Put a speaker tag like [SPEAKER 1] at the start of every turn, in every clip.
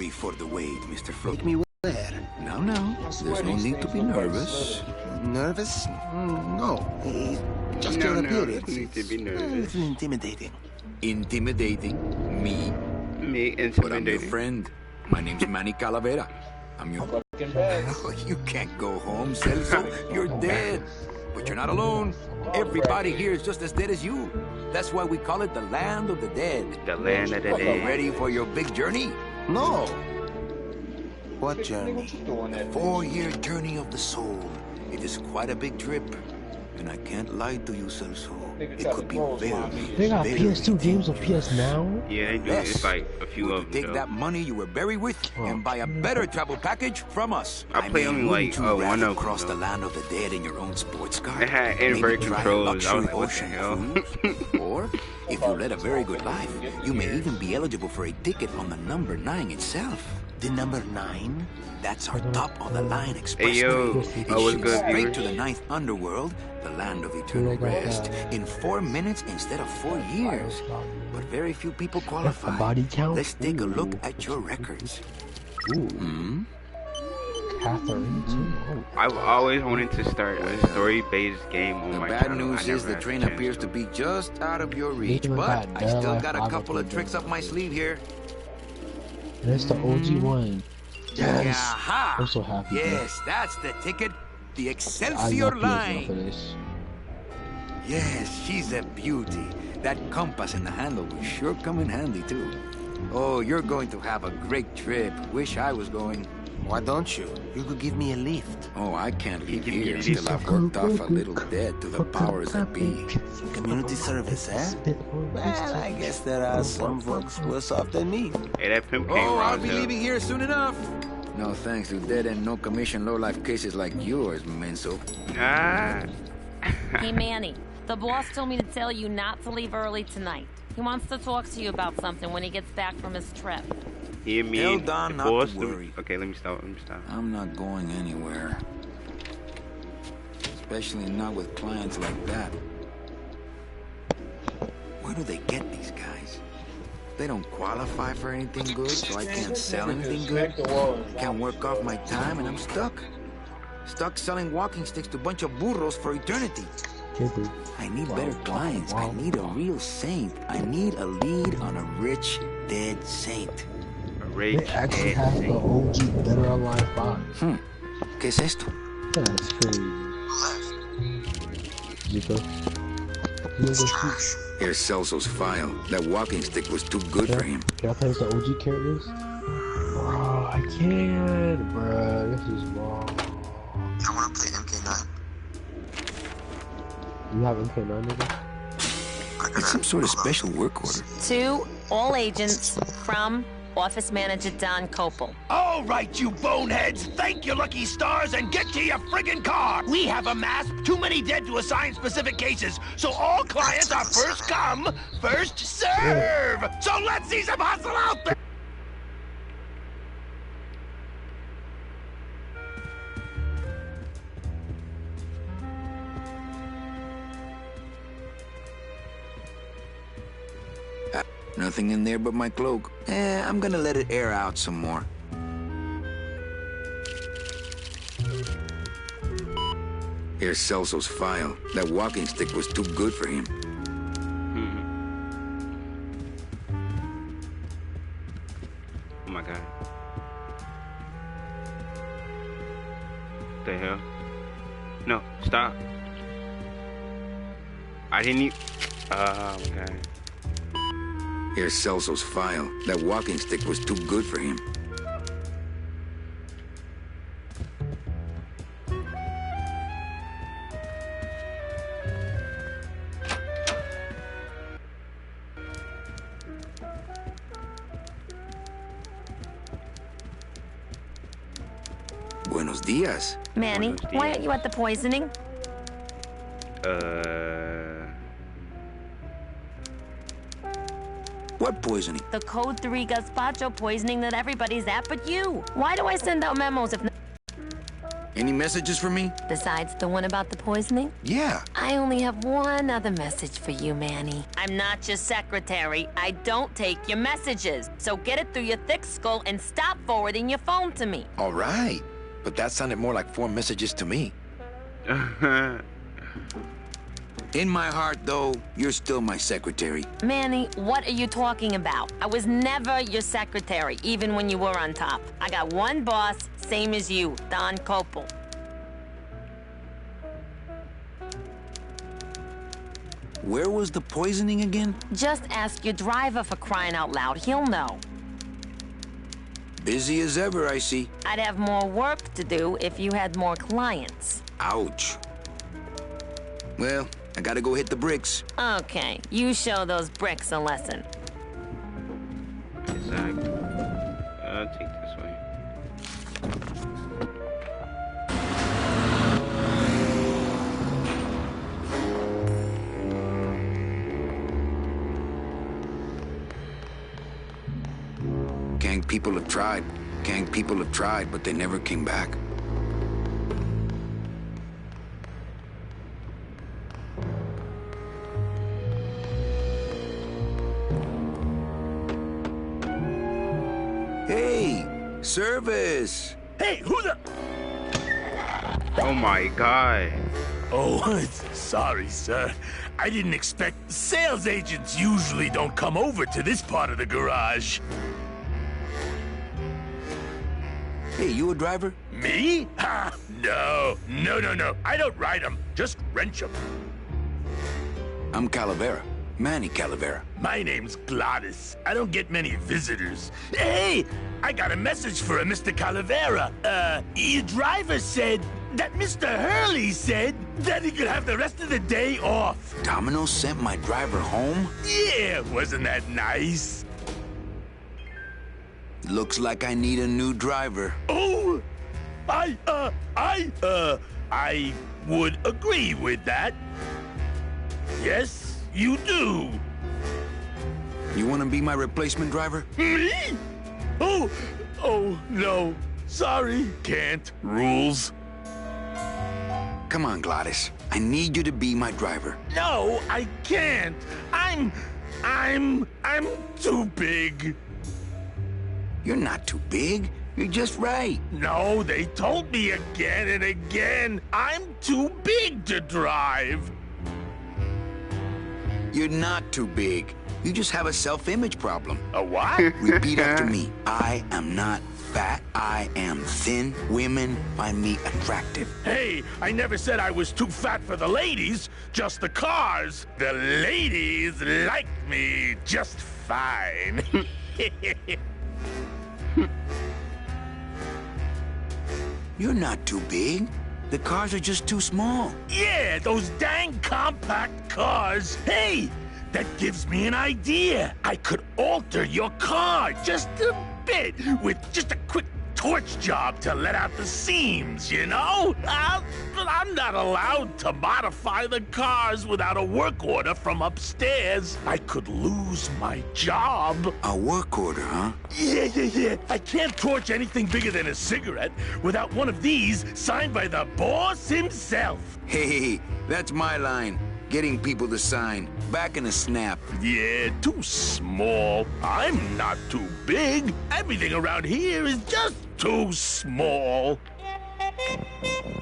[SPEAKER 1] ready for the wait, Mr. Float.
[SPEAKER 2] Take me where?
[SPEAKER 1] No, there's no need to be nervous.
[SPEAKER 2] Nervous? No. Just your appearance.
[SPEAKER 3] No need to be nervous.
[SPEAKER 2] It's intimidating.
[SPEAKER 1] Intimidating? Me?
[SPEAKER 3] Me
[SPEAKER 1] But I'm your
[SPEAKER 3] intimidating.
[SPEAKER 1] friend. My name's Manny Calavera. I'm your... Oh, you can't go home, Celso. You're dead. But you're not alone. Everybody here is just as dead as you. That's why we call it the land of the dead.
[SPEAKER 3] The land of the
[SPEAKER 1] Are you
[SPEAKER 3] dead.
[SPEAKER 1] ready for your big journey?
[SPEAKER 2] No. What journey?
[SPEAKER 1] 4-year journey of the soul. It is quite a big trip. And I can't lie to you, Celso. It could be very,
[SPEAKER 4] They got
[SPEAKER 1] very
[SPEAKER 4] PS2 games on PS Now?
[SPEAKER 3] Yeah, they do. It's like a few
[SPEAKER 1] You
[SPEAKER 3] of
[SPEAKER 1] could
[SPEAKER 3] them.
[SPEAKER 1] take
[SPEAKER 3] though.
[SPEAKER 1] that money you were buried with and buy a better travel package from us.
[SPEAKER 3] I play only like one of them.
[SPEAKER 1] Cross the
[SPEAKER 3] though.
[SPEAKER 1] land of the dead in your own sports car.
[SPEAKER 3] It had
[SPEAKER 1] Maybe
[SPEAKER 3] inverted
[SPEAKER 1] try a
[SPEAKER 3] controls. I was like,
[SPEAKER 1] luxury
[SPEAKER 3] what the
[SPEAKER 1] ocean
[SPEAKER 3] hell?
[SPEAKER 1] cruise. Or if you led a very good life, you may even be eligible for a ticket on the number 9 itself.
[SPEAKER 2] The number 9?
[SPEAKER 1] That's our top-of-the-line expressway.
[SPEAKER 3] Hey, yo.
[SPEAKER 1] It
[SPEAKER 3] Oh, what's
[SPEAKER 1] shoots
[SPEAKER 3] good,
[SPEAKER 1] straight
[SPEAKER 3] viewers?
[SPEAKER 1] to the 9th underworld, the land of eternal rest, in 4 minutes instead of 4 years. But very few people qualify.
[SPEAKER 4] body count?
[SPEAKER 1] Let's take a look at your records.
[SPEAKER 4] Ooh. Catherine, too. Oh.
[SPEAKER 3] I've always wanted to start a story-based game on
[SPEAKER 1] The
[SPEAKER 3] my
[SPEAKER 1] bad
[SPEAKER 3] channel.
[SPEAKER 1] news
[SPEAKER 3] I
[SPEAKER 1] is
[SPEAKER 3] never
[SPEAKER 1] the
[SPEAKER 3] had
[SPEAKER 1] train
[SPEAKER 3] a chance
[SPEAKER 1] appears to be just out of your reach,
[SPEAKER 4] Even
[SPEAKER 1] but
[SPEAKER 4] that
[SPEAKER 1] I still
[SPEAKER 4] Dead
[SPEAKER 1] got a
[SPEAKER 4] Life
[SPEAKER 1] couple of
[SPEAKER 4] Lava
[SPEAKER 1] tricks up my sleeve here.
[SPEAKER 4] That's the OG one. Yes.
[SPEAKER 1] Aha!
[SPEAKER 4] I'm so happy.
[SPEAKER 1] Yes, that's the ticket. The
[SPEAKER 4] I
[SPEAKER 1] Excelsior
[SPEAKER 4] love PS1 for
[SPEAKER 1] line.
[SPEAKER 4] this.
[SPEAKER 1] Yes, she's a beauty. That compass and the handle will sure come in handy, too. Oh, you're going to have a great trip. Wish I was going.
[SPEAKER 2] Why don't you? You could give me a lift.
[SPEAKER 1] Oh, I can't leave
[SPEAKER 3] Give me
[SPEAKER 1] here
[SPEAKER 3] a
[SPEAKER 1] until I've worked off a little debt to the powers that be.
[SPEAKER 2] Community service, eh? Well, I guess there are some folks worse off than me.
[SPEAKER 3] Hey, that pimp came
[SPEAKER 1] Oh, I'll
[SPEAKER 3] around
[SPEAKER 1] be
[SPEAKER 3] here.
[SPEAKER 1] leaving here soon enough. No thanks to dead and no commission low-life cases like yours, Menso.
[SPEAKER 3] Ah.
[SPEAKER 5] Hey, Manny, the boss told me to tell you not to leave early tonight. He wants to talk to you about something when he gets back from his trip.
[SPEAKER 3] Hear me?
[SPEAKER 1] Tell Don
[SPEAKER 3] the
[SPEAKER 1] not to
[SPEAKER 3] boss
[SPEAKER 1] worry.
[SPEAKER 3] Okay, let me stop.
[SPEAKER 1] I'm not going anywhere. Especially not with clients like that. Where do they get these guys? They don't qualify for anything good, so I can't sell anything good. Can't work off my time, and I'm stuck. Stuck selling walking sticks to a bunch of burros for eternity. I need better clients. I need a real saint. I need a lead on a rich, dead saint.
[SPEAKER 4] They actually have the OG Dead or Alive box.
[SPEAKER 1] ¿Qué es esto?
[SPEAKER 4] That's crazy. Zico.
[SPEAKER 1] Here's Celso's file. That walking stick was too good for him.
[SPEAKER 4] Can I play as the OG characters? Bro, I can't, bro. This is wrong.
[SPEAKER 6] I want to play MK9.
[SPEAKER 4] You have MK9, nigga?
[SPEAKER 1] It's some sort of special work order.
[SPEAKER 5] To all agents from Office Manager Don Copel.
[SPEAKER 7] All right, you boneheads, thank your lucky stars and get to your friggin' car. We have amassed too many dead to assign specific cases, so all clients are first come, first serve. So let's see some hustle out there.
[SPEAKER 1] Nothing in there but my cloak. I'm gonna let it air out some more. Here's Celso's file. That walking stick was too good for him.
[SPEAKER 3] Oh my god. The hell? No, stop. I didn't even. Oh my god.
[SPEAKER 1] Here's Celso's file. That walking stick was too good for him. Buenos dias.
[SPEAKER 5] Manny,
[SPEAKER 3] Buenos
[SPEAKER 5] why
[SPEAKER 3] dias.
[SPEAKER 5] aren't you at the poisoning?
[SPEAKER 1] What poisoning?
[SPEAKER 5] The Code 3 gazpacho poisoning that everybody's at but you. Why do I send out memos if...
[SPEAKER 1] Any messages for me?
[SPEAKER 5] Besides the one about the poisoning?
[SPEAKER 1] Yeah.
[SPEAKER 5] I only have one other message for you, Manny. I'm not your secretary. I don't take your messages. So get it through your thick skull and stop forwarding your phone to me.
[SPEAKER 1] All right. But that sounded more like 4 messages to me. In my heart, though, you're still my secretary.
[SPEAKER 5] Manny, what are you talking about? I was never your secretary, even when you were on top. I got one boss, same as you, Don Copel.
[SPEAKER 1] Where was the poisoning again?
[SPEAKER 5] Just ask your driver, for crying out loud. He'll know.
[SPEAKER 1] Busy as ever, I see.
[SPEAKER 5] I'd have more work to do if you had more clients.
[SPEAKER 1] Ouch. Well, I gotta go hit the bricks.
[SPEAKER 5] Okay, you show those bricks a lesson.
[SPEAKER 3] Exactly. I'll take this way.
[SPEAKER 1] Gang people have tried. Gang people have tried, but they never came back. Hey, service!
[SPEAKER 7] Hey, who the...
[SPEAKER 3] Oh my god.
[SPEAKER 7] Oh, sorry, sir. I didn't expect... Sales agents usually don't come over to this part of the garage.
[SPEAKER 1] Hey, you a driver?
[SPEAKER 7] Me? Ha! No. No. I don't ride them. Just wrench them.
[SPEAKER 1] I'm Calavera. Manny Calavera.
[SPEAKER 7] My name's Gladys. I don't get many visitors. Hey! I got a message for a Mr. Calavera. Your driver said that Mr. Hurley said that he could have the rest of the day off.
[SPEAKER 1] Domino sent my driver home?
[SPEAKER 7] Yeah, wasn't that nice?
[SPEAKER 1] Looks like I need a new driver.
[SPEAKER 7] Oh! I would agree with that. Yes, you do.
[SPEAKER 1] You wanna be my replacement driver?
[SPEAKER 7] Me? Oh, no. Sorry. Can't. Rules.
[SPEAKER 1] Come on, Gladys. I need you to be my driver.
[SPEAKER 7] No, I can't. I'm too big.
[SPEAKER 1] You're not too big. You're just right.
[SPEAKER 7] No, they told me again and again. I'm too big to drive.
[SPEAKER 1] You're not too big. You just have a self-image problem.
[SPEAKER 7] A what?
[SPEAKER 1] Repeat after me. I am not fat. I am thin. Women find me attractive.
[SPEAKER 7] Hey, I never said I was too fat for the ladies, just the cars. The ladies like me just fine.
[SPEAKER 1] You're not too big. The cars are just too small.
[SPEAKER 7] Yeah, those dang compact cars. Hey, that gives me an idea. I could alter your car just a bit with just a quick torch job to let out the seams, you know? But I'm not allowed to modify the cars without a work order from upstairs. I could lose my job.
[SPEAKER 1] A work order, huh?
[SPEAKER 7] Yeah. I can't torch anything bigger than a cigarette without one of these signed by the boss himself.
[SPEAKER 1] Hey, that's my line. Getting people to sign. Back in a snap.
[SPEAKER 7] Yeah, too small. I'm not too big. Everything around here is just too small.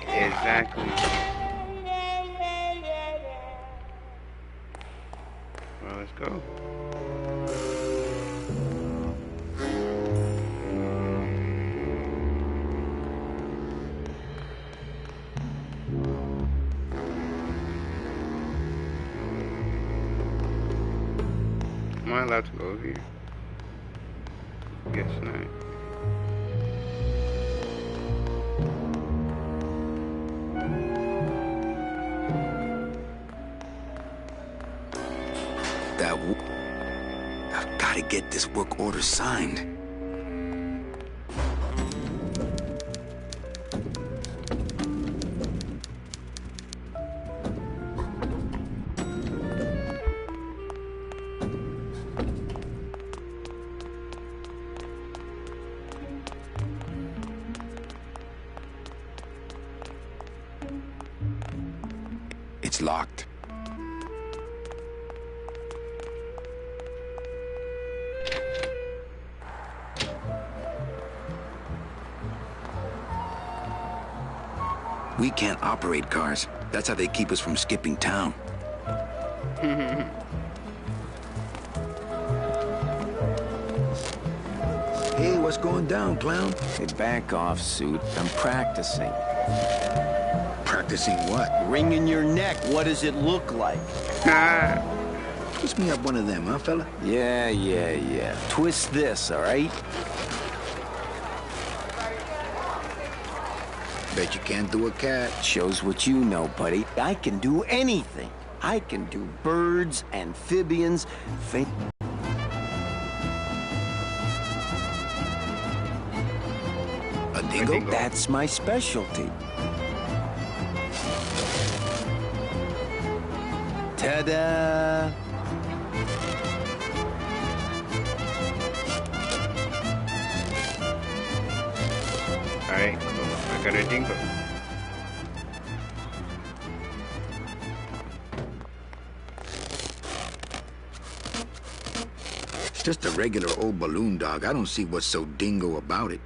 [SPEAKER 3] Exactly. Well, let's go. Am I allowed to go over here? Guess not.
[SPEAKER 1] I've got to get this work order signed. It's locked. We can't operate cars. That's how they keep us from skipping town. Hey, what's going down, clown?
[SPEAKER 2] Hey, back off, suit. I'm practicing.
[SPEAKER 1] Practicing what?
[SPEAKER 2] Wringing your neck. What does it look like?
[SPEAKER 1] Twist me up one of them, huh, fella?
[SPEAKER 2] Yeah. Twist this, all right?
[SPEAKER 1] Bet you can't do a cat.
[SPEAKER 2] Shows what you know, buddy. I can do anything. I can do birds, amphibians,
[SPEAKER 1] A dingo?
[SPEAKER 2] That's my specialty. Ta-da!
[SPEAKER 3] Alright, I got a dingo.
[SPEAKER 1] It's just a regular old balloon dog. I don't see what's so dingo about it.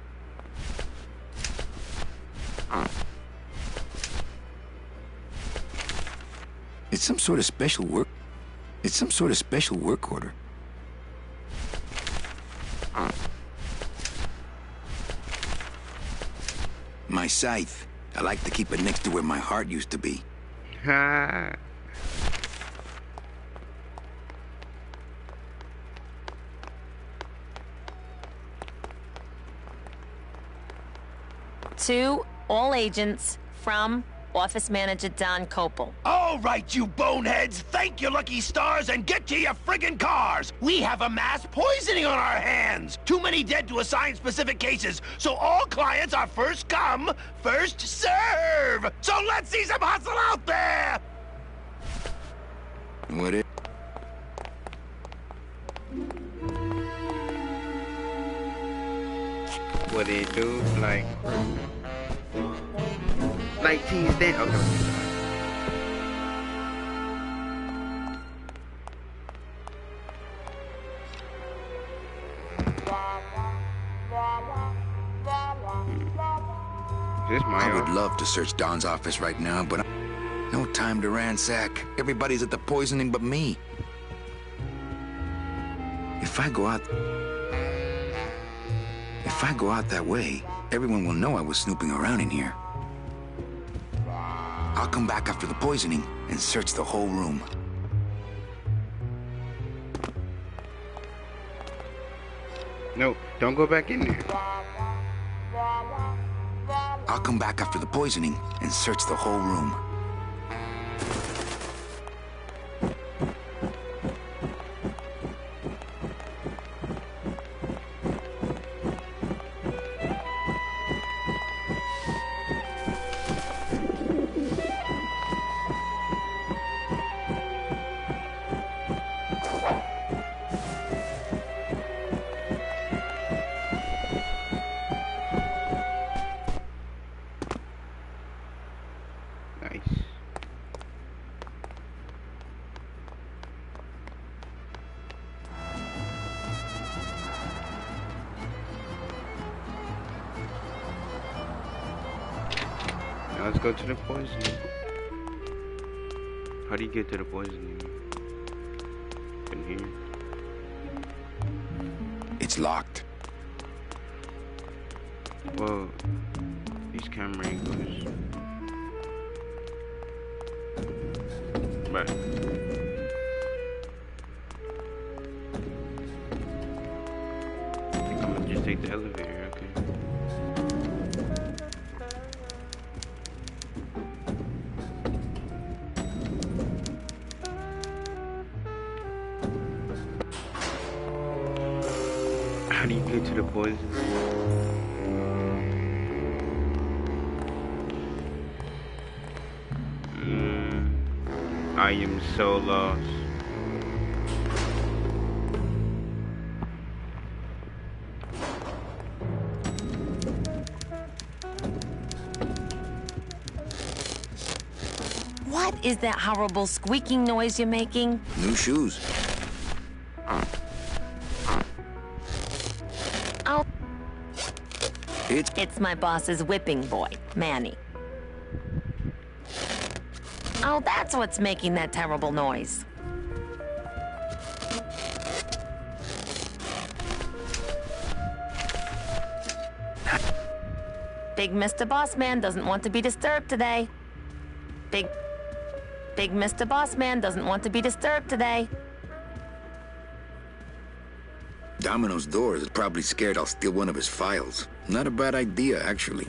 [SPEAKER 1] It's some sort of special work. It's some sort of special work order. My scythe. I like to keep it next to where my heart used to be.
[SPEAKER 3] Ha.
[SPEAKER 5] To all agents from Office Manager Don Copel.
[SPEAKER 7] All right, you boneheads, thank your lucky stars and get to your friggin' cars. We have a mass poisoning on our hands. Too many dead to assign specific cases, so all clients are first come, first serve. So let's see some hustle out there.
[SPEAKER 1] What it?
[SPEAKER 3] What it do? Like tease then. Okay. This my
[SPEAKER 1] I would love to search Don's office right now, but no time to ransack. Everybody's at the poisoning but me. If I go out that way, everyone will know I was snooping around in here. I'll come back after the poisoning and search the whole room.
[SPEAKER 3] No, don't go back in there.
[SPEAKER 1] I'll come back after the poisoning and search the whole room.
[SPEAKER 3] Nice. Now let's go to the poisoning. How do you get to the poisoning? In here.
[SPEAKER 1] It's locked.
[SPEAKER 3] Whoa. These camera angles. Right. I think I'm gonna just take the elevator, okay. How do you get to the poison? I am so lost.
[SPEAKER 5] What is that horrible squeaking noise you're making?
[SPEAKER 1] New shoes.
[SPEAKER 5] Oh,
[SPEAKER 1] It's
[SPEAKER 5] it's my boss's whipping boy, Manny. Oh, that's what's making that terrible noise. Big Mr. Bossman doesn't want to be disturbed today. Big Mr. Bossman doesn't want to be disturbed today.
[SPEAKER 1] Domino's doors is probably scared I'll steal one of his files. Not a bad idea, actually.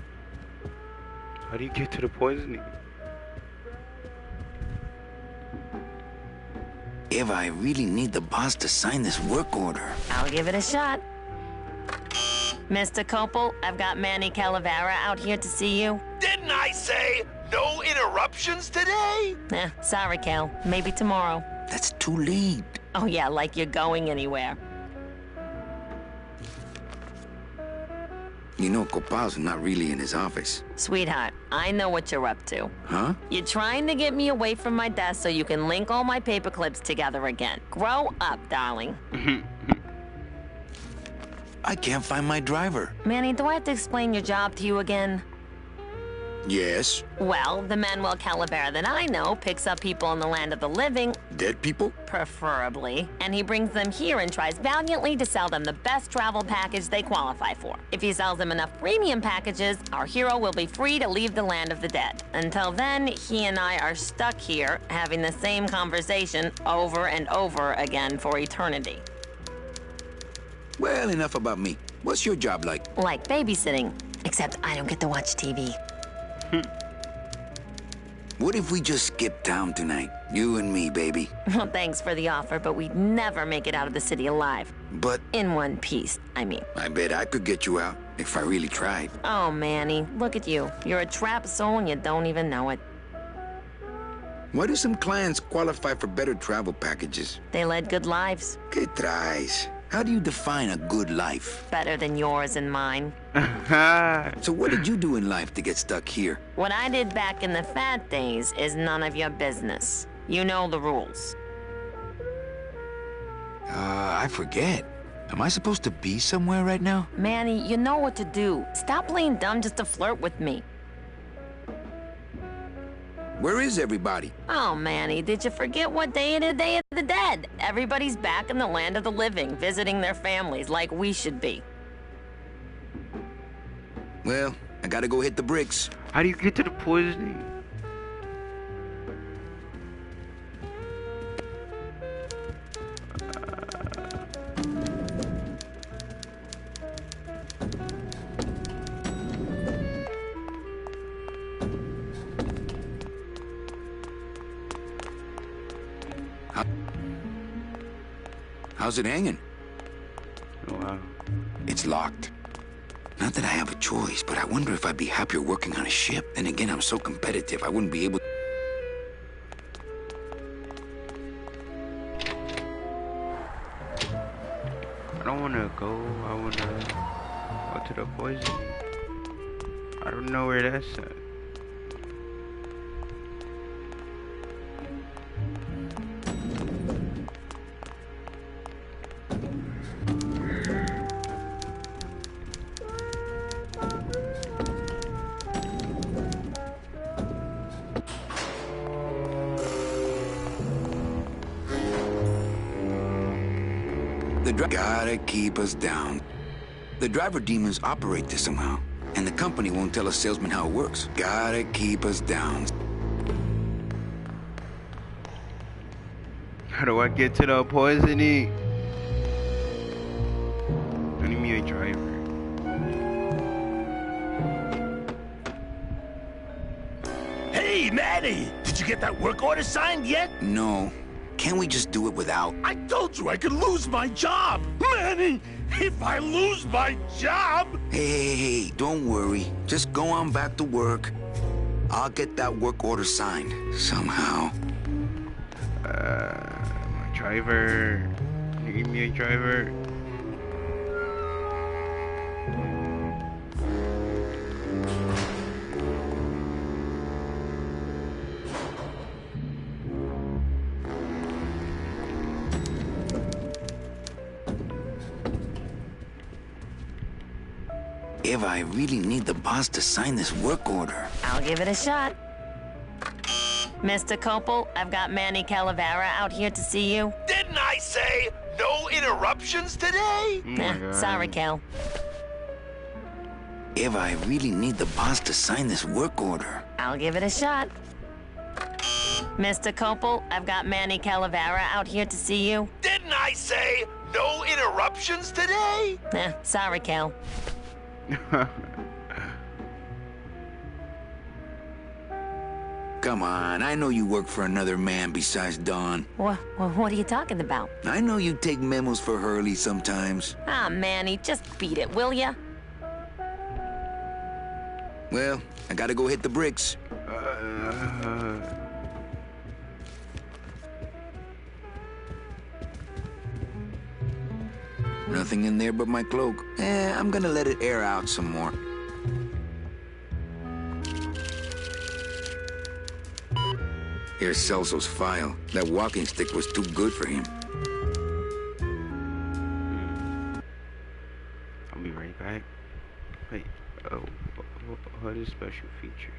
[SPEAKER 3] How do you get to the poisoning?
[SPEAKER 1] Eva, I really need the boss to sign this work order.
[SPEAKER 5] I'll give it a shot. Mr. Copel, I've got Manny Calavera out here to see you.
[SPEAKER 7] Didn't I say no interruptions today?
[SPEAKER 5] Sorry, Cal. Maybe tomorrow.
[SPEAKER 1] That's too late.
[SPEAKER 5] Oh yeah, like you're going anywhere.
[SPEAKER 1] You know, Copal's not really in his office.
[SPEAKER 5] Sweetheart, I know what you're up to.
[SPEAKER 1] Huh?
[SPEAKER 5] You're trying to get me away from my desk so you can link all my paper clips together again. Grow up, darling.
[SPEAKER 1] I can't find my driver.
[SPEAKER 5] Manny, do I have to explain your job to you again?
[SPEAKER 1] Yes.
[SPEAKER 5] Well, the Manuel Calavera that I know picks up people in the land of the living,
[SPEAKER 1] Dead people?
[SPEAKER 5] preferably, and he brings them here and tries valiantly to sell them the best travel package they qualify for. If he sells them enough premium packages, our hero will be free to leave the land of the dead. Until then, he and I are stuck here having the same conversation over and over again for eternity.
[SPEAKER 1] Well, enough about me. What's your job like?
[SPEAKER 5] Like babysitting, except I don't get to watch TV.
[SPEAKER 1] What if we just skip town tonight? You and me, baby.
[SPEAKER 5] Well, thanks for the offer, but we'd never make it out of the city alive.
[SPEAKER 1] But
[SPEAKER 5] In one piece, I mean.
[SPEAKER 1] I bet I could get you out if I really tried.
[SPEAKER 5] Oh, Manny, look at you. You're a trapped soul and you don't even know it.
[SPEAKER 1] Why do some clients qualify for better travel packages?
[SPEAKER 5] They led good lives.
[SPEAKER 1] ¿Qué traes? How do you define a good life?
[SPEAKER 5] Better than yours and mine.
[SPEAKER 1] So what did you do in life to get stuck here?
[SPEAKER 5] What I did back in the fat days is none of your business. You know the rules.
[SPEAKER 1] I forget. Am I supposed to be somewhere right now?
[SPEAKER 5] Manny, you know what to do. Stop playing dumb just to flirt with me.
[SPEAKER 1] Where is everybody?
[SPEAKER 5] Oh, Manny, did you forget what day it is? Day of the Dead? Everybody's back in the land of the living, visiting their families like we should be.
[SPEAKER 1] Well, I gotta go hit the bricks.
[SPEAKER 3] How do you get to the poisoning?
[SPEAKER 1] How's it hanging?
[SPEAKER 3] Oh, wow.
[SPEAKER 1] It's locked. Not that I have a choice, but I wonder if I'd be happier working on a ship. Then again, I'm so competitive, I wouldn't be able...
[SPEAKER 3] I don't want to go. I want to go to the poison. I don't know where that's at.
[SPEAKER 1] Gotta keep us down. The driver demons operate this somehow, and the company won't tell a salesman how it works. Gotta keep us down.
[SPEAKER 3] How do I get to the poisoning? I need me a driver.
[SPEAKER 7] Hey, Manny! Did you get that work order signed yet?
[SPEAKER 1] No. Can't we just do it without?
[SPEAKER 7] I told you I could lose my job! Manny, if I lose my job...
[SPEAKER 1] Hey, don't worry. Just go on back to work. I'll get that work order signed. Somehow.
[SPEAKER 3] My driver. Can you give me a driver?
[SPEAKER 1] Eva, I really need the boss to sign this work order.
[SPEAKER 5] I'll give it a shot. Mr. Copel, I've got Manny Calavera out here to see you.
[SPEAKER 7] Didn't I say no interruptions today?
[SPEAKER 5] Sorry, Cal.
[SPEAKER 1] Eva, I really need the boss to sign this work order.
[SPEAKER 5] I'll give it a shot. Mr. Copel, I've got Manny Calavera out here to see you.
[SPEAKER 7] Didn't I say no interruptions today?
[SPEAKER 5] Sorry, Cal.
[SPEAKER 1] Come on, I know you work for another man besides Don.
[SPEAKER 5] What are you talking about?
[SPEAKER 1] I know you take memos for Hurley sometimes.
[SPEAKER 5] Ah, Manny, just beat it, will ya?
[SPEAKER 1] Well, I gotta go hit the bricks. Nothing in there but my cloak. I'm gonna let it air out some more. Here's Celso's file. That walking stick was too good for him.
[SPEAKER 3] I'll be right back. Wait, what is special features?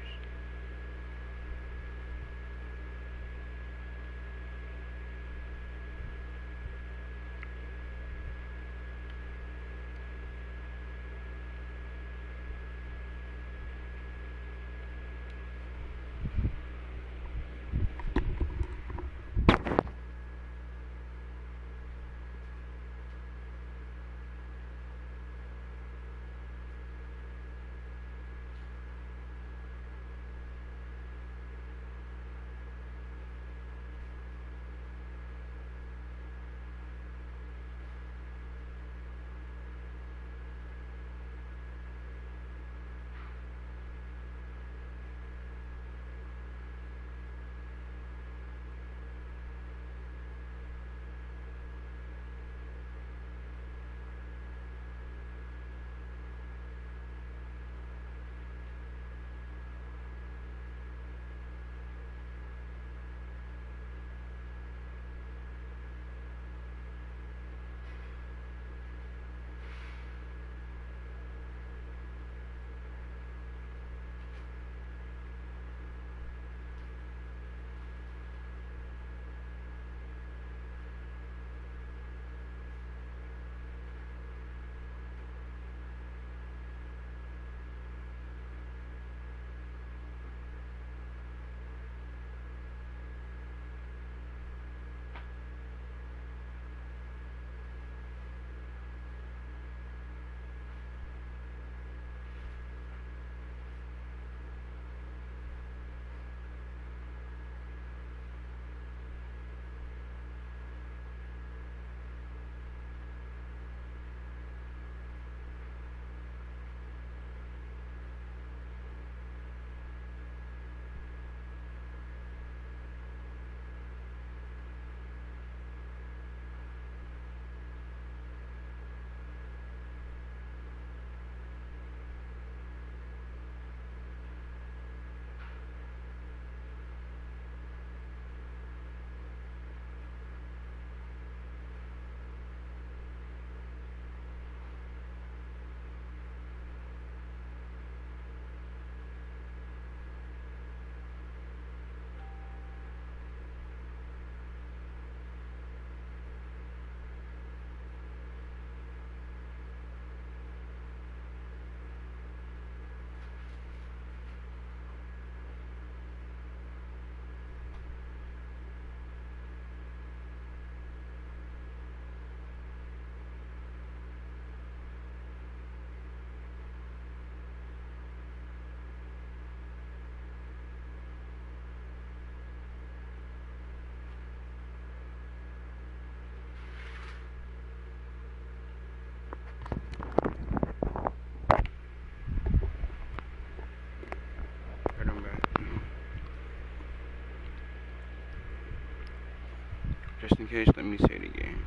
[SPEAKER 3] Just in case, let me say it again.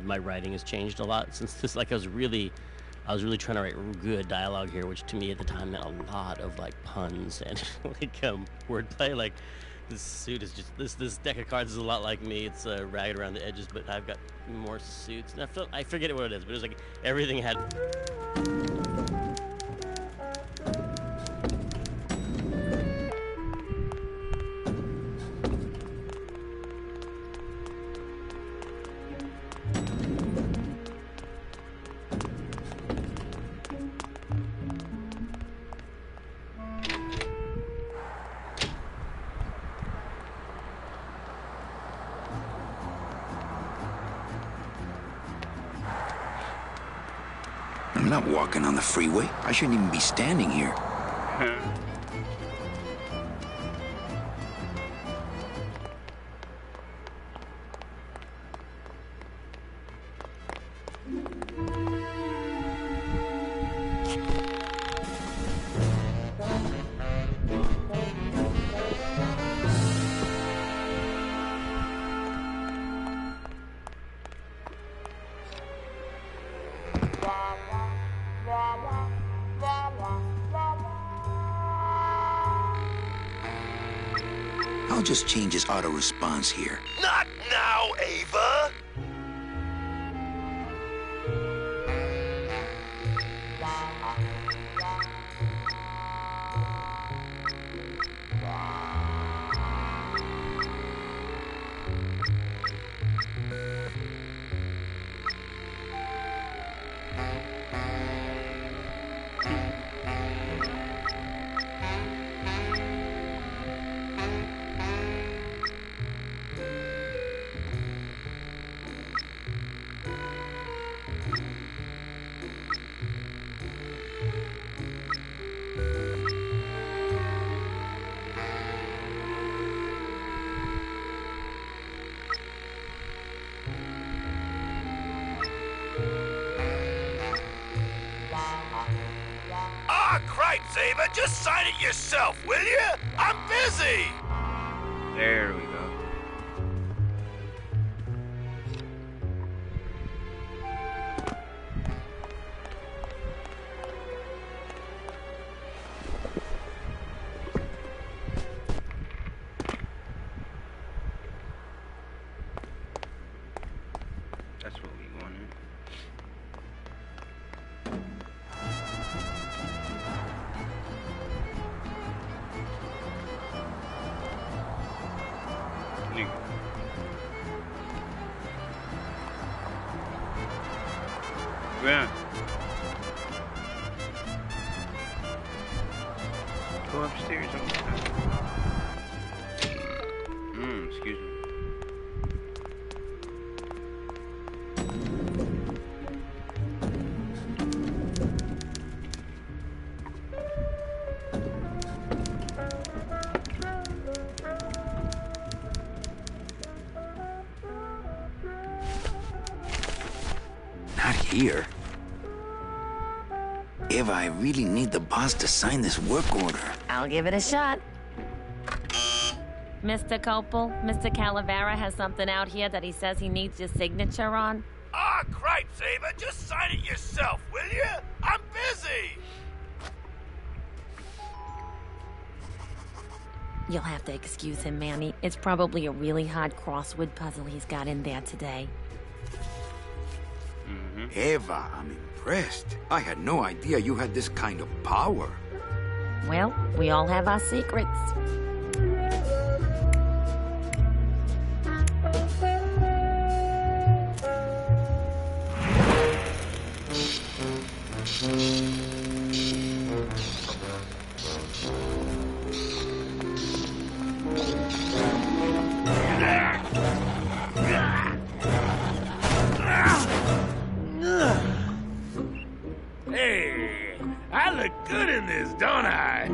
[SPEAKER 8] my writing has changed a lot since this. Like I was really trying to write good dialogue here, which to me at the time meant a lot of like puns and like wordplay. Like this suit is just this deck of cards is a lot like me. It's ragged around the edges, but I've got more suits, and I forget what it is, but it was like everything had.
[SPEAKER 1] I'm not walking on the freeway. I shouldn't even be standing here. I'll just change his auto response here.
[SPEAKER 7] Not now, Ava! Ava, just sign it yourself, will you? I'm busy!
[SPEAKER 3] There we go. That's what we wanted. Yeah. Go upstairs all the time. Excuse me.
[SPEAKER 1] Not here. Eva, I really need the boss to sign this work order.
[SPEAKER 5] I'll give it a shot. Mr. Copel, Mr. Calavera has something out here that he says he needs your signature on.
[SPEAKER 7] Ah, cripes, Ava, just sign it yourself, will you? I'm busy!
[SPEAKER 5] You'll have to excuse him, Manny. It's probably a really hard crossword puzzle he's got in there today.
[SPEAKER 1] Eva, I'm impressed. I had no idea you had this kind of power.
[SPEAKER 5] Well, we all have our secrets.
[SPEAKER 7] Hey, I look good in this, don't I?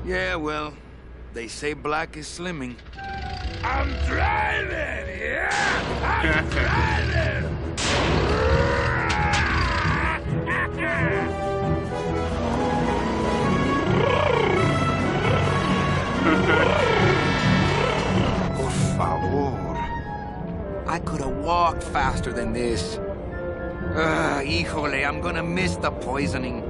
[SPEAKER 1] Yeah, well, they say black is slimming.
[SPEAKER 7] I'm driving, yeah! I'm driving!
[SPEAKER 1] Por favor. I could have walked faster than this. Híjole, I'm gonna miss the poisoning.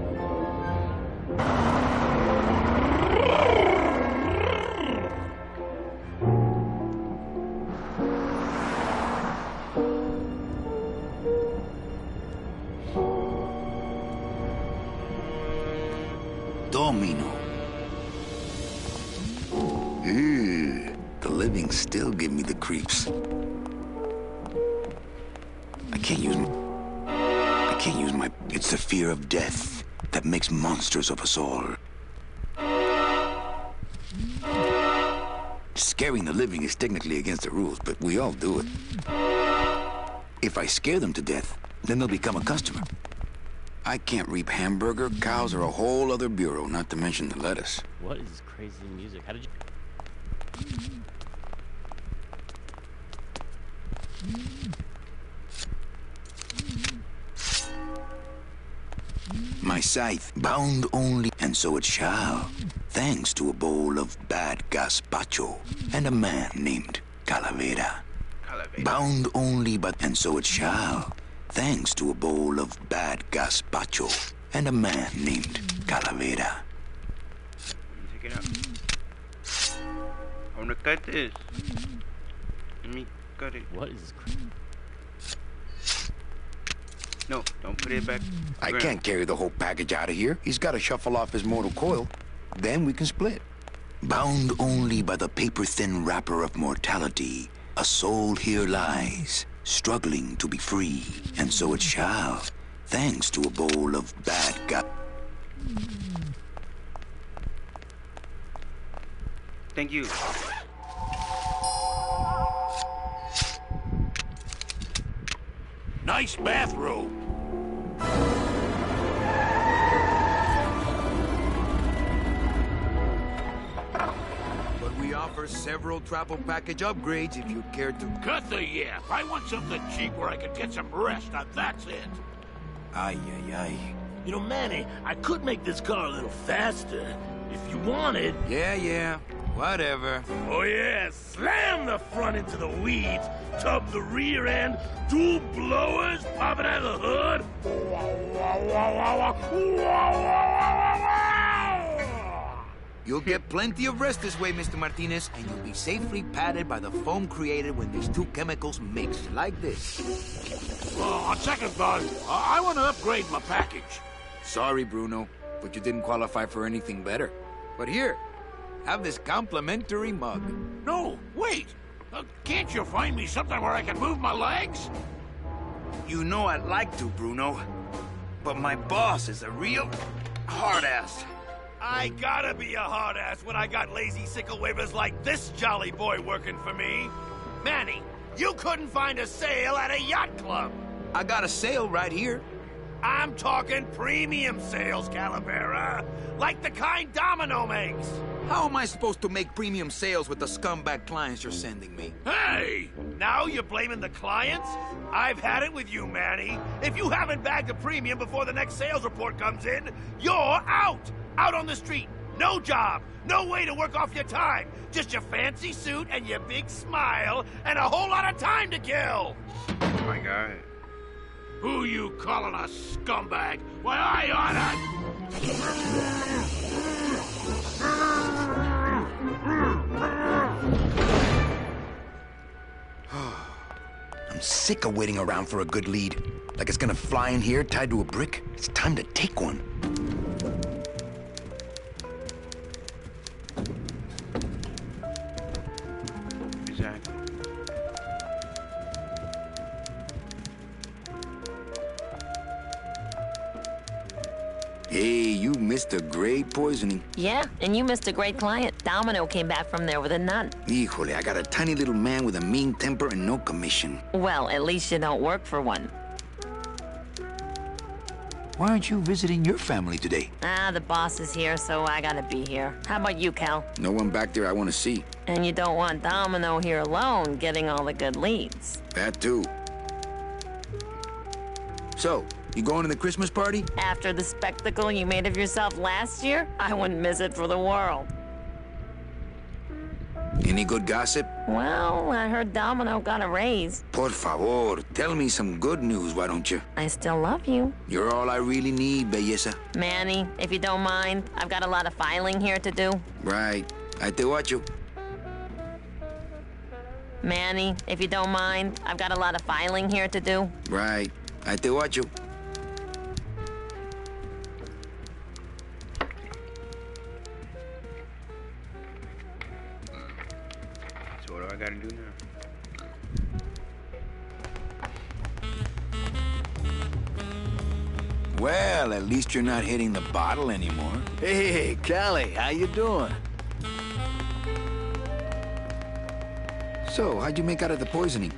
[SPEAKER 2] Domino. Ew, the living still give me the creeps. I can't use my... It's the fear of death that makes monsters of us all. Scaring the living is technically against the rules, but we all do it. If I scare them to death, then they'll become a customer. I can't reap hamburger, cows are a whole other bureau, not to mention the lettuce.
[SPEAKER 8] What is this crazy music? How did you...
[SPEAKER 2] My scythe, bound only, and so it shall, thanks to a bowl of bad gazpacho and a man named Calavera. Bound only, and so it shall, thanks to a bowl of bad gazpacho and a man named Calavera.
[SPEAKER 3] Check it out. I wanna cut this. Let me cut it.
[SPEAKER 8] What is this?
[SPEAKER 3] No, don't put it back.
[SPEAKER 2] I can't carry the whole package out of here. He's got to shuffle off his mortal coil. Then we can split. Bound only by the paper-thin wrapper of mortality, a soul here lies, struggling to be free. And so it shall, thanks to a bowl of bad
[SPEAKER 3] Thank you.
[SPEAKER 7] Nice bathrobe.
[SPEAKER 1] But we offer several travel package upgrades if you care to.
[SPEAKER 7] Cut the yap. I want something cheap where I can get some rest. Now that's it.
[SPEAKER 2] Ay, ay, ay.
[SPEAKER 7] You know, Manny, I could make this car a little faster if you wanted.
[SPEAKER 1] Yeah, whatever.
[SPEAKER 7] Oh yeah, slam the front into the weeds, tub the rear end, dual blowers popping out of the hood.
[SPEAKER 1] You'll get plenty of rest this way, Mr. Martinez, and you'll be safely padded by the foam created when these two chemicals mix, like this.
[SPEAKER 7] On second thought, I want to upgrade my package.
[SPEAKER 1] Sorry, Bruno, but you didn't qualify for anything better. But here, have this complimentary mug.
[SPEAKER 7] No, wait. Can't you find me something where I can move my legs?
[SPEAKER 1] You know I'd like to, Bruno, but my boss is a real hard-ass.
[SPEAKER 7] I gotta be a hard-ass when I got lazy sickle wavers like this jolly boy working for me. Manny, you couldn't find a sale at a yacht club.
[SPEAKER 1] I got a sale right here.
[SPEAKER 7] I'm talking premium sales, Calavera. Like the kind Domino makes.
[SPEAKER 1] How am I supposed to make premium sales with the scumbag clients you're sending me?
[SPEAKER 7] Hey! Now you're blaming the clients? I've had it with you, Manny. If you haven't bagged a premium before the next sales report comes in, you're out! Out on the street. No job. No way to work off your time. Just your fancy suit and your big smile and a whole lot of time to kill.
[SPEAKER 3] Oh my god.
[SPEAKER 7] Who you calling a scumbag? Why, I
[SPEAKER 2] I'm sick of waiting around for a good lead. Like it's gonna fly in here tied to a brick. It's time to take one.
[SPEAKER 3] Exactly.
[SPEAKER 2] Hey, you missed a great poisoning.
[SPEAKER 5] Yeah, and you missed a great client. Domino came back from there with a none.
[SPEAKER 2] Híjole, I got a tiny little man with a mean temper and no commission.
[SPEAKER 5] Well, at least you don't work for one.
[SPEAKER 2] Why aren't you visiting your family today?
[SPEAKER 5] The boss is here, so I gotta be here. How about you, Cal?
[SPEAKER 2] No one back there I want to see.
[SPEAKER 5] And you don't want Domino here alone, getting all the good leads.
[SPEAKER 2] That too. So, you going to the Christmas party?
[SPEAKER 5] After the spectacle you made of yourself last year, I wouldn't miss it for the world.
[SPEAKER 1] Any good gossip?
[SPEAKER 5] Well, I heard Domino got a raise.
[SPEAKER 1] Por favor, tell me some good news, why don't you?
[SPEAKER 5] I still love you.
[SPEAKER 1] You're all I really need, belleza.
[SPEAKER 5] Manny, if you don't mind, I've got a lot of filing here to do.
[SPEAKER 1] Right. I te watch you.
[SPEAKER 5] Manny, if you don't mind, I've got a lot of filing here to do.
[SPEAKER 1] Right. I te watch you.
[SPEAKER 3] So what do I gotta do now?
[SPEAKER 1] Well, at least you're not hitting the bottle anymore.
[SPEAKER 9] Hey, Callie, how you doing?
[SPEAKER 1] So, how'd you make out of the poisoning?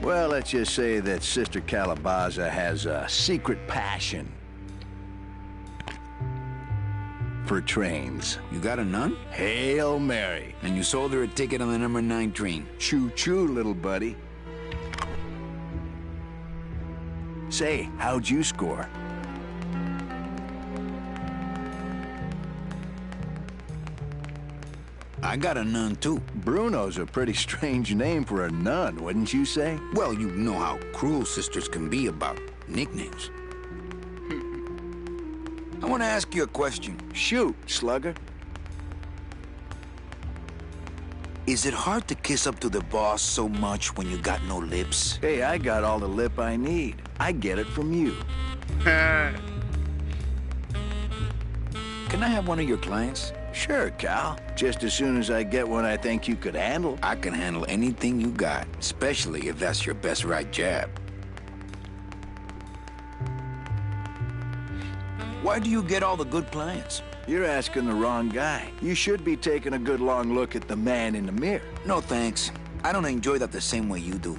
[SPEAKER 9] Well, let's just say that Sister Calabaza has a secret passion for trains.
[SPEAKER 1] You got a nun?
[SPEAKER 9] Hail Mary.
[SPEAKER 1] And you sold her a ticket on the number 9 train.
[SPEAKER 9] Choo-choo, little buddy. Say, how'd you score?
[SPEAKER 1] I got a nun, too.
[SPEAKER 9] Bruno's a pretty strange name for a nun, wouldn't you say?
[SPEAKER 1] Well, you know how cruel sisters can be about nicknames. I want to ask you a question.
[SPEAKER 9] Shoot, slugger.
[SPEAKER 2] Is it hard to kiss up to the boss so much when you got no lips?
[SPEAKER 9] Hey, I got all the lip I need. I get it from you.
[SPEAKER 1] Can I have one of your clients?
[SPEAKER 9] Sure, Cal. Just as soon as I get one I think you could handle.
[SPEAKER 1] I can handle anything you got, especially if that's your best right jab. Why do you get all the good clients?
[SPEAKER 9] You're asking the wrong guy. You should be taking a good long look at the man in the mirror.
[SPEAKER 1] No thanks. I don't enjoy that the same way you do.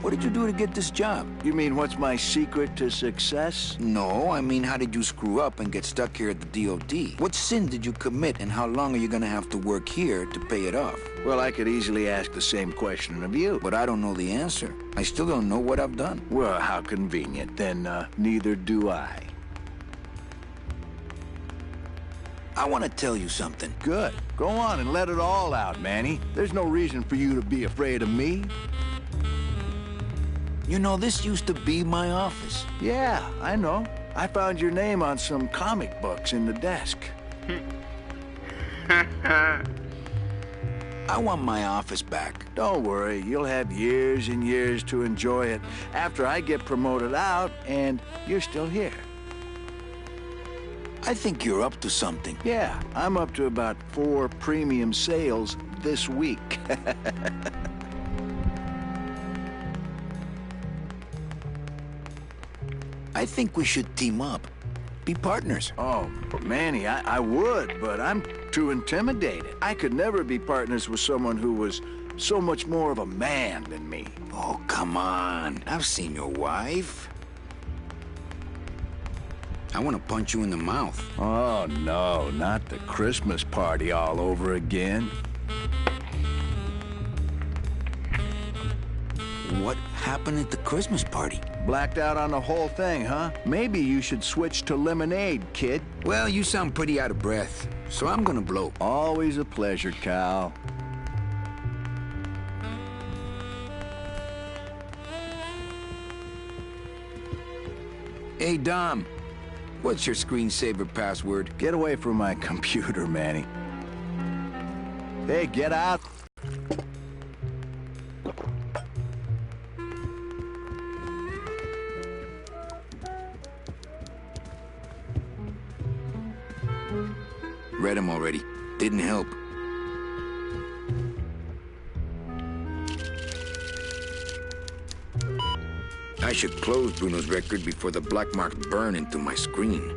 [SPEAKER 1] What did you do to get this job?
[SPEAKER 9] You mean what's my secret to success?
[SPEAKER 1] No, I mean how did you screw up and get stuck here at the DOD? What sin did you commit and how long are you gonna have to work here to pay it off?
[SPEAKER 9] Well, I could easily ask the same question of you.
[SPEAKER 1] But I don't know the answer. I still don't know what I've done.
[SPEAKER 9] Well, how convenient. Then, neither do I.
[SPEAKER 1] I want to tell you something.
[SPEAKER 9] Good. Go on and let it all out, Manny. There's no reason for you to be afraid of me.
[SPEAKER 1] You know, this used to be my office.
[SPEAKER 9] Yeah, I know. I found your name on some comic books in the desk.
[SPEAKER 1] I want my office back.
[SPEAKER 9] Don't worry, you'll have years and years to enjoy it after I get promoted out and you're still here.
[SPEAKER 1] I think you're up to something.
[SPEAKER 9] Yeah, I'm up to about 4 premium sales this week.
[SPEAKER 1] I think we should team up. Be partners.
[SPEAKER 9] Oh, Manny, I would, but I'm too intimidated. I could never be partners with someone who was so much more of a man than me.
[SPEAKER 1] Oh, come on. I've seen your wife. I want to punch you in the mouth.
[SPEAKER 9] Oh, no, not the Christmas party all over again.
[SPEAKER 1] What happened at the Christmas party?
[SPEAKER 9] Blacked out on the whole thing, huh? Maybe you should switch to lemonade, kid.
[SPEAKER 1] Well, you sound pretty out of breath, so I'm gonna blow.
[SPEAKER 9] Always a pleasure, Cal.
[SPEAKER 1] Hey, Dom. What's your screensaver password?
[SPEAKER 9] Get away from my computer, Manny. Hey, get out.
[SPEAKER 1] Read him already. Didn't help. I should close Bruno's record before the black marks burn into my screen.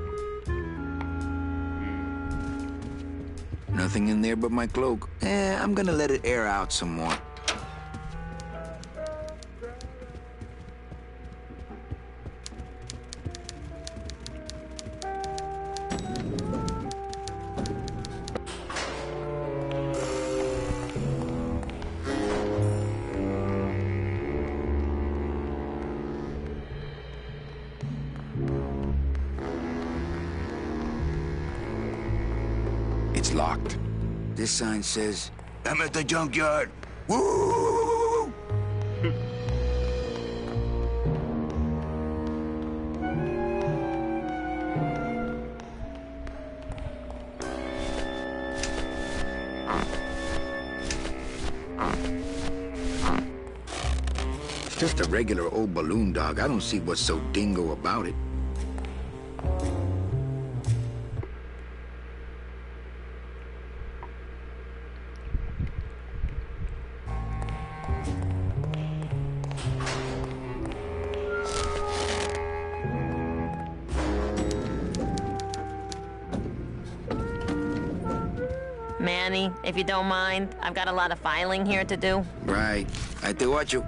[SPEAKER 1] Nothing in there but my cloak. I'm gonna let it air out some more. It's locked. This sign says, I'm at the junkyard. Woo! Just a regular old balloon dog. I don't see what's so dingo about it.
[SPEAKER 5] Manny, if you don't mind, I've got a lot of filing here to do.
[SPEAKER 1] Right. I te watch you.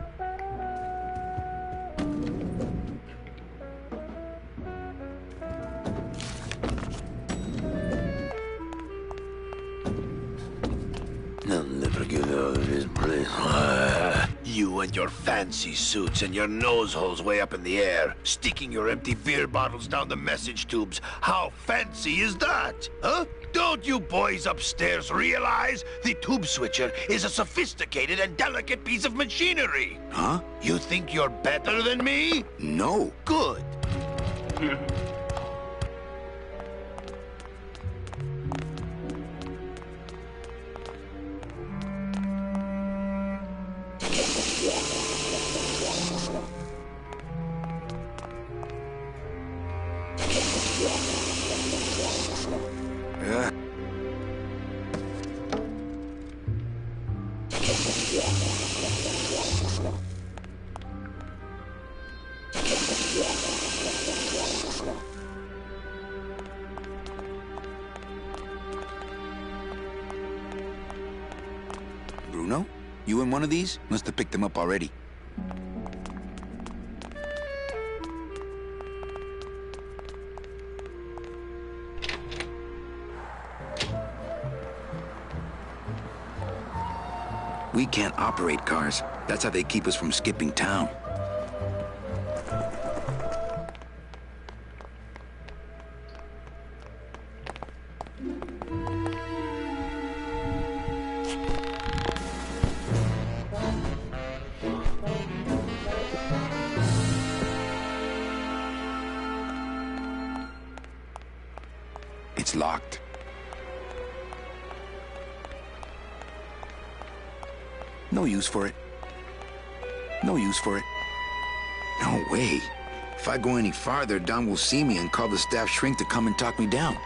[SPEAKER 7] I'll never get out of this place. You and your fancy suits and your nose holes way up in the air, sticking your empty beer bottles down the message tubes. How fancy is that? Huh? Don't you boys upstairs realize the tube switcher is a sophisticated and delicate piece of machinery?
[SPEAKER 1] Huh?
[SPEAKER 7] You think you're better than me?
[SPEAKER 1] No.
[SPEAKER 7] Good.
[SPEAKER 1] Bruno? You in one of these? Must have picked them up already. We can't operate cars. That's how they keep us from skipping town. It's locked. No use for it. No use for it. No way. If I go any farther, Don will see me and call the staff shrink to come and talk me down.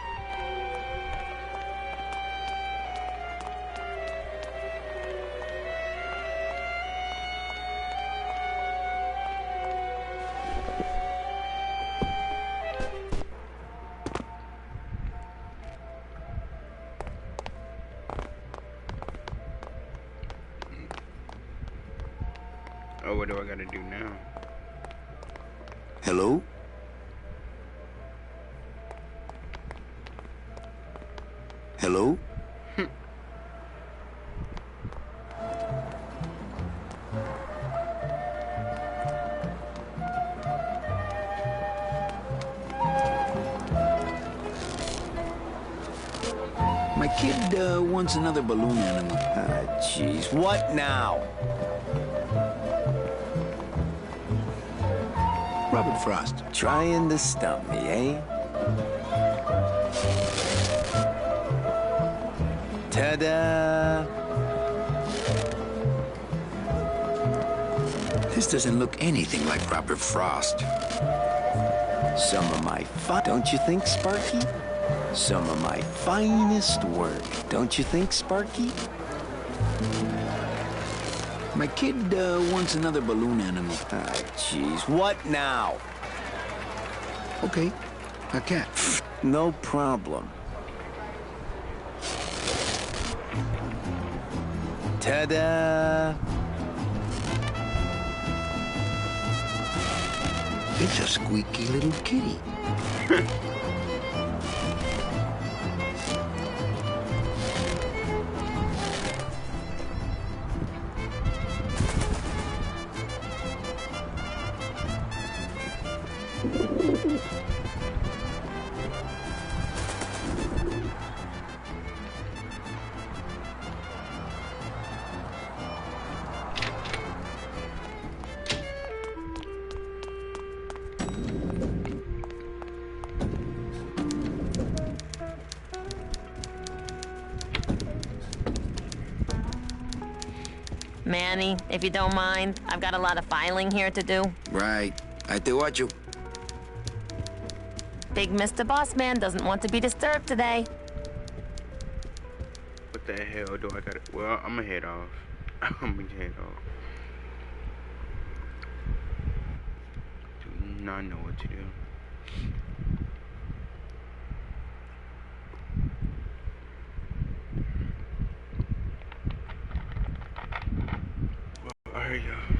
[SPEAKER 3] Oh, what do I gotta do now?
[SPEAKER 1] Hello? Hello? My kid wants another balloon animal.
[SPEAKER 7] Jeez, what now?
[SPEAKER 1] Robert Frost.
[SPEAKER 7] Trying to stump me, eh? Ta-da!
[SPEAKER 1] This doesn't look anything like Robert Frost.
[SPEAKER 7] Some of my don't you think, Sparky? Some of my finest work, don't you think, Sparky?
[SPEAKER 1] My kid wants another balloon animal.
[SPEAKER 7] Jeez, what now?
[SPEAKER 1] Okay, a cat.
[SPEAKER 7] No problem. Ta-da!
[SPEAKER 1] It's a squeaky little kitty.
[SPEAKER 5] Manny, if you don't mind, I've got a lot of filing here to do.
[SPEAKER 1] Right. I te watch you.
[SPEAKER 5] Big Mr. Bossman doesn't want to be disturbed today.
[SPEAKER 3] What the hell do I gotta... Well, I'm gonna head off. I'm gonna head off. Do not know what to do. Well, alright, y'all.